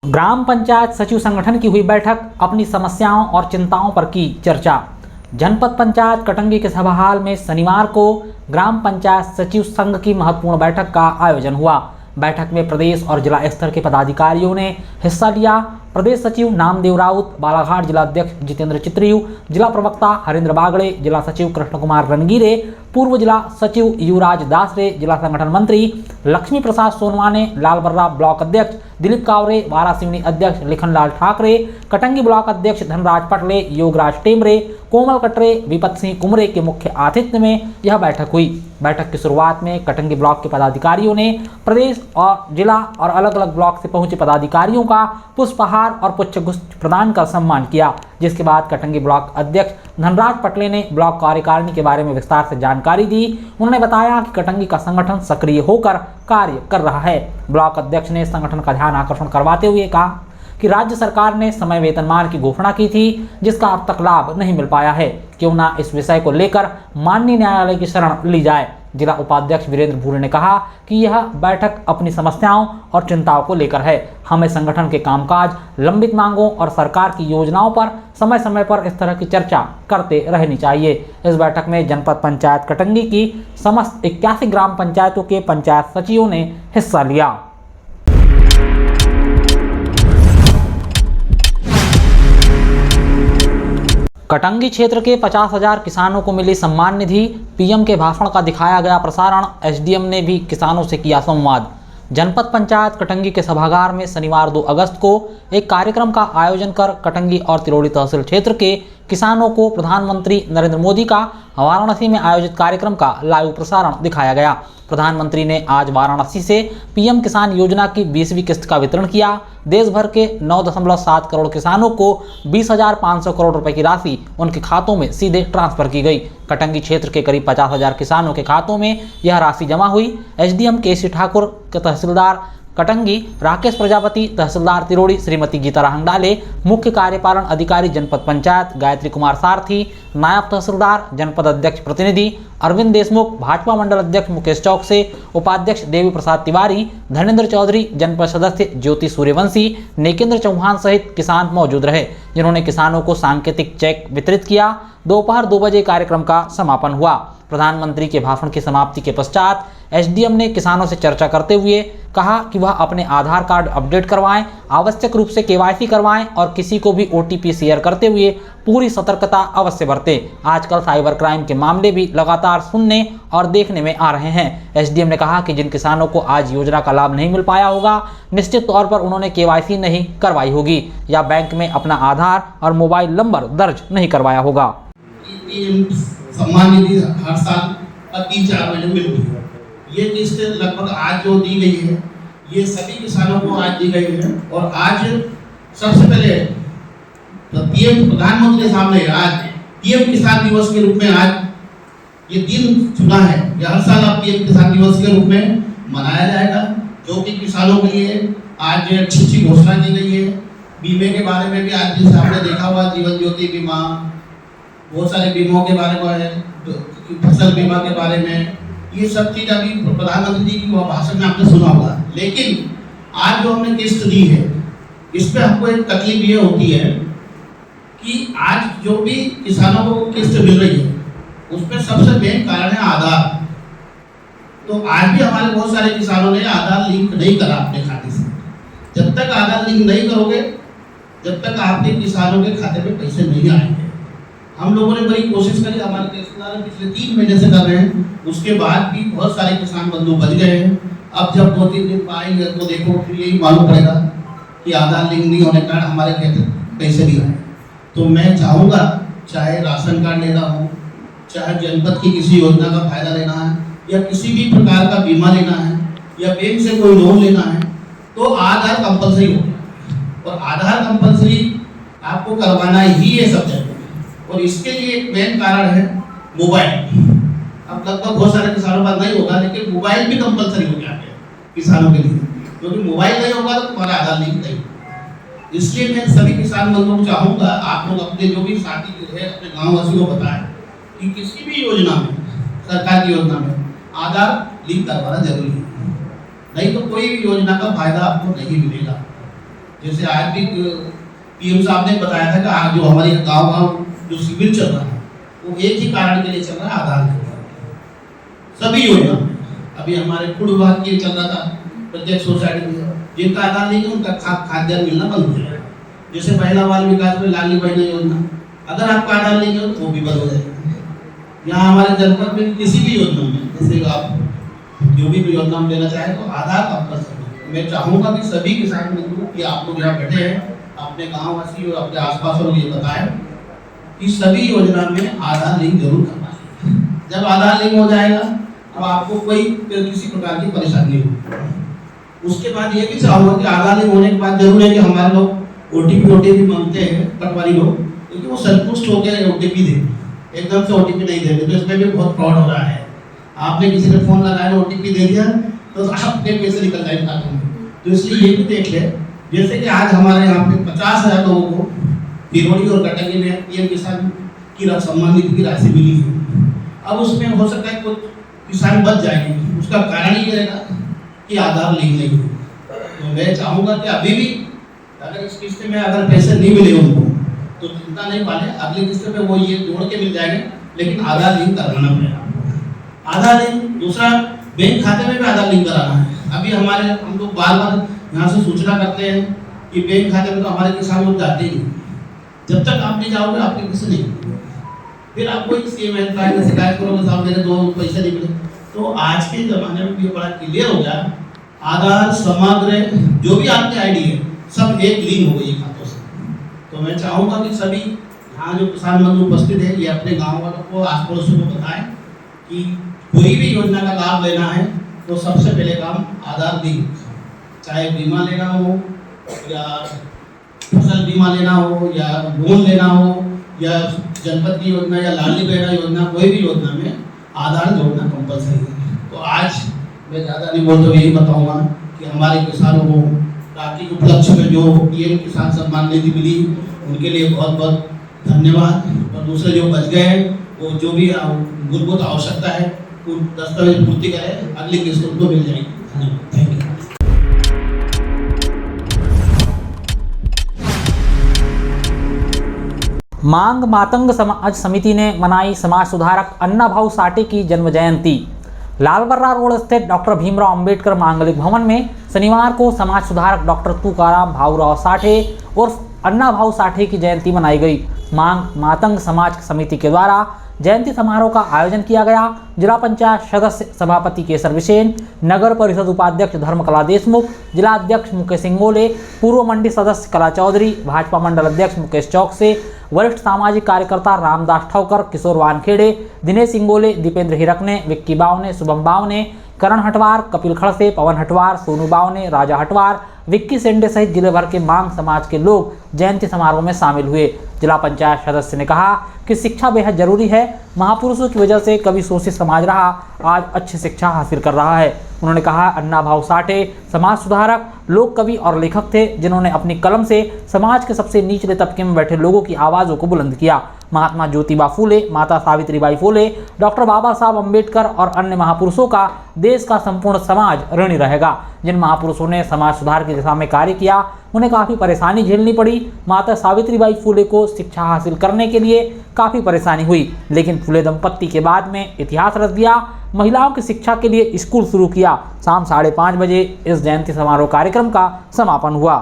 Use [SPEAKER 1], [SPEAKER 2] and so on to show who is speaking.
[SPEAKER 1] ग्राम पंचायत सचिव संगठन की हुई बैठक, अपनी समस्याओं और चिंताओं पर की चर्चा। जनपद पंचायत कटंगी के सभा हाल में शनिवार को ग्राम पंचायत सचिव संघ की महत्वपूर्ण बैठक का आयोजन हुआ। बैठक में प्रदेश और जिला स्तर के पदाधिकारियों ने हिस्सा लिया। प्रदेश सचिव नामदेव राउत, बालाघाट जिला अध्यक्ष जितेंद्र चित्रियू, जिला प्रवक्ता हरिंद्र बागड़े, जिला सचिव कृष्ण कुमार रणगीरे, पूर्व जिला सचिव युवराज दासरे, जिला संगठन मंत्री लक्ष्मी प्रसाद सोनवाने, लालबर्रा ब्लॉक अध्यक्ष दिलीप कावरे, वारासिवनी अध्यक्ष लिखनलाल ठाकरे, कटंगी ब्लॉक अध्यक्ष धनराज पटले, योगराज टेमरे, कोमल कटरे, विपत सिंह कुमरे के मुख्य आतिथ्य में यह बैठक हुई। बैठक की शुरुआत में कटंगी ब्लॉक के पदाधिकारियों ने प्रदेश और जिला और अलग अलग ब्लॉक से पहुंचे पदाधिकारियों का पुष्पहार और पुष्पगुच्छ प्रदान कर सम्मान किया, जिसके बाद कटंगी ब्लॉक अध्यक्ष धनराज पटले ने ब्लॉक कार्यकारिणी के बारे में विस्तार से जानकारी दी। उन्होंने बताया कि कटंगी का संगठन सक्रिय होकर कार्य कर रहा है। ब्लॉक अध्यक्ष ने संगठन का ध्यान आकर्षण करवाते हुए कहा कि राज्य सरकार ने समय वेतनमान की घोषणा की थी, जिसका अब तक लाभ नहीं मिल पाया है। क्यों ना इस विषय को लेकर माननीय न्यायालय की शरण ली जाए। जिला उपाध्यक्ष वीरेंद्र भूरे ने कहा कि यह बैठक अपनी समस्याओं और चिंताओं को लेकर है। हमें संगठन के कामकाज, लंबित मांगों और सरकार की योजनाओं पर समय समय पर इस तरह की चर्चा करते रहनी चाहिए। इस बैठक में जनपद पंचायत कटंगी की समस्त 81 ग्राम पंचायतों के पंचायत सचिवों ने हिस्सा लिया। कटंगी क्षेत्र के 50,000 किसानों को मिली सम्मान निधि। पीएम के भाषण का दिखाया गया प्रसारण। एसडीएम ने भी किसानों से किया संवाद। जनपद पंचायत कटंगी के सभागार में शनिवार 2 अगस्त को एक कार्यक्रम का आयोजन कर कटंगी और तिलोड़ी तहसील क्षेत्र के किसानों को प्रधानमंत्री नरेंद्र मोदी का वाराणसी में आयोजित कार्यक्रम का लाइव प्रसारण दिखाया गया। प्रधानमंत्री ने आज वाराणसी से पीएम किसान योजना की 20वीं किस्त का वितरण किया। देश भर के 9.7 करोड़ किसानों को 20,500 करोड़ रुपए की राशि उनके खातों में सीधे ट्रांसफर की गई। कटंगी क्षेत्र के करीब 50,000 किसानों के खातों में यह राशि जमा हुई। एसडीएम केसी ठाकुर, तहसीलदार कटंगी राकेश प्रजापति, तहसीलदार तिलोड़ी श्रीमती गीता राहंगडाले, मुख्य कार्यपालन अधिकारी जनपद पंचायत गायत्री कुमार सारथी, नायब तहसीलदार, जनपद अध्यक्ष प्रतिनिधि अरविंद देशमुख, भाजपा मंडल अध्यक्ष मुकेश चौकसे, उपाध्यक्ष देवी प्रसाद तिवारी, धर्मेंद्र चौधरी, जनपद सदस्य ज्योति सूर्यवंशी, नेकेंद्र चौहान सहित किसान मौजूद रहे, जिन्होंने किसानों को सांकेतिक चेक वितरित किया। दोपहर 2 बजे कार्यक्रम का समापन हुआ। प्रधानमंत्री के भाषण की समाप्ति के पश्चात एसडीएम ने किसानों से चर्चा करते हुए कहा कि वह अपने आधार कार्ड अपडेट करवाएं, आवश्यक रूप से केवाईसी करवाएं और किसी को भी ओटीपी शेयर करते हुए पूरी सतर्कता अवश्य बरतें। आजकल साइबर क्राइम के मामले भी लगातार सुनने और देखने में आ रहे हैं। एसडीएम ने कहा कि जिन किसानों को आज योजना का लाभ नहीं मिल पाया होगा, निश्चित तौर पर उन्होंने केवाईसी नहीं करवाई होगी या बैंक में अपना आधार और मोबाइल नंबर दर्ज नहीं करवाया होगा।
[SPEAKER 2] सम्मान निधि हर साल 3-4 महीने मिलती है। ये किस्त लगभग आज जो दी गई है, ये सभी किसानों को आज दी गई है। और आज सबसे पहले पीएम प्रधानमंत्री साहब ने आज पीएम किसान दिवस के रूप में आज ये दिन चुना है। यह हर साल आप पीएम किसान दिवस के रूप में मनाया जाएगा, जो कि किसानों के लिए आज अच्छी घोषणा की गई है। बीमे के बारे में भी आज जैसे आपने देखा हुआ, जीवन ज्योति बीमा, बहुत सारे बीमों के बारे में, फसल बीमा के बारे में, ये सब चीज़ अभी प्रधानमंत्री जी की भाषण में आपने सुना होगा। लेकिन आज जो हमने किस्त दी है, इस पे हमको एक तकलीफ ये होती है कि आज जो भी किसानों को किस्त मिल रही है, उसमें सबसे मेन कारण है आधार। तो आज भी हमारे बहुत सारे किसानों ने आधार लिंक नहीं करा अपने खाते से। जब तक आधार लिंक नहीं करोगे, जब तक आपके किसानों के खाते में पैसे नहीं आएंगे। हम लोगों ने बड़ी कोशिश करी, हमारे तहसीलदार पिछले 3 महीने से कर रहे हैं, उसके बाद भी बहुत सारे किसान बंधु बच गए हैं। अब जब 2-3 दिन पाएंगे तो देखो फिर यही मालूम पड़ेगा कि आधार लिंक नहीं होने के कारण हमारे खाते पैसे नहीं आए। तो मैं चाहूँगा, चाहे राशन कार्ड लेना हो, चाहे जनपद की किसी योजना का फायदा लेना है, या किसी भी प्रकार का बीमा लेना है, या बैंक से कोई लोन लेना है, तो आधार कंपलसरी हो। और आधार कंपलसरी आपको करवाना ही है सब जगह। और इसके लिए एक मेन कारण है मोबाइल। अब लगभग बहुत सारे किसानों का नहीं होगा, लेकिन मोबाइल भी कंपलसरी हो गया है किसानों के लिए, क्योंकि मोबाइल नहीं होगा तो तुम्हारा आधार लिंक नहीं। इसलिए मैं सभी किसान बंधुओं को चाहूँगा, आप लोग अपने जो भी साथी है अपने गाँव वासियों को बताएं कि किसी भी योजना में, सरकार की योजना में आधार लिंक करवाना जरूरी है, नहीं तो कोई भी योजना का फायदा आपको नहीं मिलेगा। जैसे आज भी पीएम साहब ने बताया था कि आज जो हमारे गांव जो शिविर चल रहा है वो एक ही कारण के लिए चल रहा है, आधार के ऊपर सभी योजना। अभी हमारे फूड विभाग की चल रहा था प्रत्येक सोसाइटी में, जिनका आधार नहीं है उनका खाद्यान्न मिलना बंद हो जाएगा। जैसे महिला बाल विकास में लाडली बहना योजना, अगर आपका आधार नहीं है तो वो भी बंद हो जाएगा। यहाँ हमारे जनपद में किसी भी योजना में, जैसे आप जो भी योजना में लेना चाहे तो आधार आप कर सकते। मैं चाहूँगा कि सभी किसान मित्रों कि आप लोग यहाँ बैठे हैं, अपने गाँव वासी और अपने आसपास वालों को ये बताएं कि सभी योजना में आधार लिंक जरूर करवाएं। जब आधार लिंक हो जाएगा तो आपको कोई किसी प्रकार की परेशानी नहीं होगी। उसके बाद ये भी चाहूँगा कि आधार लिंक होने के बाद जरूर है कि हमारे लोग ओटीपी मांगते हैं, पटवारी लोग, क्योंकि वो संतुष्ट होकर ओटीपी देंगे, एकदम से ओटीपी नहीं देंगे। तो इसमें भी बहुत फ्रॉड हो रहा है। आपने किसी ने फोन लगाया, ओटीपी दे दिया तो आपके पैसे निकल जाएंगे खाते में। तो इसलिए ये भी देख ले, जैसे कि आज हमारे यहाँ पे 50,000 लोगों को पिरोड़ी और कटंगी में पीएम किसान की सम्मान निधि की राशि मिली है। अब उसमें हो सकता है कुछ किसान बच जाएंगे, उसका कारण ये रहेगा कि आधार लिंक नहीं हुआ। तो मैं चाहूँगा कि अभी भी अगर इस किस्त में अगर पैसे नहीं मिले उनको तो चिंता नहीं पाले, अगली किस्त में वो ये जोड़ के मिल जाएंगे, लेकिन आधार लिंक करवाना पड़ेगा। आधार लिंक, दूसरा बैंक खाते में भी आधार लिंक कराना है। अभी हमारे हम लोग बार बार यहाँ से सूचना करते हैं कि बैंक खाते में तो हमारे किसान लोग जाते ही नहीं। जब तक आप नहीं जाओगे आपके किसी नहीं, फिर आप कोई सीएम हेल्पलाइन में शिकायत करोगे, साहब मेरे 2 पैसे नहीं मिले। तो आज के ज़माने में भी बड़ा क्लियर हो गया, आधार समग्र जो भी आपकी आईडी है सब एक लिंक हो गई खातों से। तो मैं चाहूँगा कि सभी यहाँ जो किसान बंधु उपस्थित है ये अपने गाँव वालों को, आस पड़ोसियों को बताएं कि कोई भी योजना का लाभ लेना है तो सबसे पहले काम आधार लिंक, चाहे बीमा लेना हो या फसल बीमा लेना हो या लोन लेना हो या जनपद की योजना या लाडली बहना योजना, कोई भी योजना में आधार जोड़ना कंपलसरी है। तो आज मैं ज़्यादा नहीं बोलते हुए यही बताऊँगा कि हमारे किसानों को राखी उपलक्ष्य में जो पीएम किसान सम्मान निधि मिली उनके लिए बहुत बहुत धन्यवाद। और दूसरे जो बच गए वो जो भी मूलभूत आवश्यकता है उन दस्तावेज पूर्ति करें, अगली किस्त उनको मिल जाएगी। धन्यवाद, थैंक यू।
[SPEAKER 1] मांग मातंग समाज समिति ने मनाई समाज सुधारक अन्ना भाऊ साठे की जन्म जयंती। लालबर्रा रोड स्थित डॉक्टर भीमराव अंबेडकर मांगलिक भवन में शनिवार को समाज सुधारक डॉक्टर तुकाराम भाऊराव साठे उर्फ अन्ना भाऊ साठे की जयंती मनाई गई। मांग मातंग समाज समिति के द्वारा जयंती समारोह का आयोजन किया गया। जिला पंचायत सदस्य सभापति केसर बिसेन, नगर परिषद उपाध्यक्ष धर्मकला देशमुख, जिला अध्यक्ष मुकेश सिंगोले, पूर्व मंडी सदस्य कला चौधरी, भाजपा मंडल अध्यक्ष मुकेश चौकसे, वरिष्ठ सामाजिक कार्यकर्ता रामदास ठौकर, किशोर वानखेड़े, दिनेश सिंगोले, दीपेंद्र हिरकने, विक्की बावने, शुभम बावने, करण हटवार, कपिल खड़से, पवन हटवार, सोनू बावने, राजा हटवार, विक्की सेंडे सहित जिले भर के मांग समाज के लोग जयंती समारोह में शामिल हुए। जिला पंचायत सदस्य ने कहा कि शिक्षा बेहद जरूरी है। महापुरुषों की वजह से कभी शोषित समाज रहा, आज अच्छी शिक्षा हासिल कर रहा है। उन्होंने कहा अन्ना भाऊ साठे समाज सुधारक, लोक कवि और लेखक थे जिन्होंने अपनी कलम से समाज के सबसे निचले तबके में बैठे लोगों की आवाज़ों को बुलंद किया। महात्मा ज्योतिबा फूले, माता सावित्रीबाई फूले, डॉक्टर बाबा साहब अम्बेडकर और अन्य महापुरुषों का देश का संपूर्ण समाज ऋणी रहेगा। जिन महापुरुषों ने समाज सुधार की दिशा में कार्य किया उन्हें काफ़ी परेशानी झेलनी पड़ी। माता सावित्रीबाई फूले को शिक्षा हासिल करने के लिए काफ़ी परेशानी हुई, लेकिन फूले दंपत्ति के बाद में इतिहास रच दिया। महिलाओं की शिक्षा के लिए स्कूल शुरू किया। शाम 5:30 बजे इस जयंती समारोह कार्यक्रम का समापन हुआ।